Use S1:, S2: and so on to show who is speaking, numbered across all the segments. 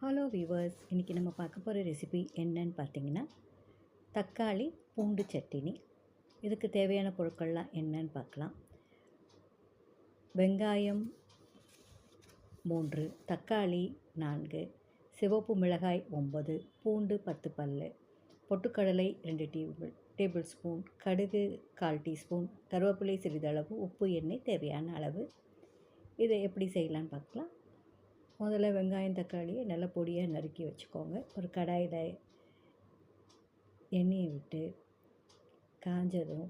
S1: Hello viewers, இன்றைக்கி நம்ம பார்க்க போகிற ரெசிபி என்னன்னு பார்த்தீங்கன்னா தக்காளி பூண்டு சட்டினி. இதுக்கு தேவையான பொருட்கள்லாம் என்னன்னு பார்க்கலாம். வெங்காயம் 3, தக்காளி 4, சிவப்பு மிளகாய் 9, பூண்டு 10 பல், பொட்டுக்கடலை 2 டேபிள் ஸ்பூன், கடுகு 1/4 டீஸ்பூன், கருவேப்பிலை சிறிதளவு, உப்பு, எண்ணெய் தேவையான அளவு. இதை எப்படி செய்யலான்னு பார்க்கலாம். முதல்ல வெங்காயம் தக்காளியை நல்லா பொடியாக நறுக்கி வச்சுக்கோங்க. ஒரு கடாயில் எண்ணெயை விட்டு காஞ்சதும்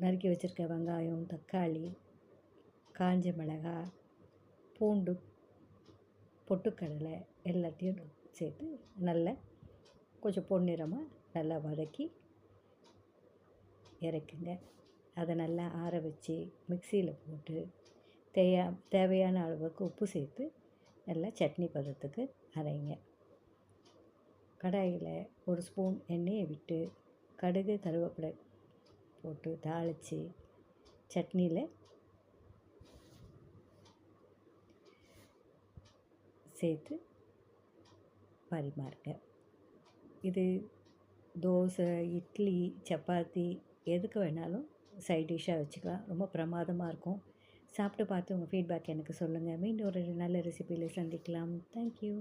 S1: நறுக்கி வச்சுருக்க வெங்காயம், தக்காளி, காஞ்ச மிளகாய், பூண்டு, பொட்டுக்கடலை எல்லாத்தையும் சேர்த்து நல்லா கொஞ்சம் பொன்னிறமாக நல்லா வதக்கி இறக்குங்க. அதை நல்லா ஆற வச்சு மிக்சியில் போட்டு தேவையான அளவுக்கு உப்பு சேர்த்து நல்லா சட்னி பதத்துக்கு அரைங்க. கடாயில் 1 ஸ்பூன் எண்ணெயை விட்டு கடுகு கருவேப்பிலை போட்டு தாளித்து சட்னியில் சேர்த்து பரிமாறுங்க. இது தோசை, இட்லி, சப்பாத்தி எதுக்கு வேணாலும் சைட் டிஷ்ஷாக வச்சுக்கலாம். ரொம்ப பிரமாதமாக இருக்கும். சாப்பிட்டு பார்த்து உங்கள் ஃபீட்பேக் எனக்கு சொல்லுங்கள். மீண்டும் ஒரு நல்ல ரெசிபியில் சந்திக்கலாம். தேங்க்யூ.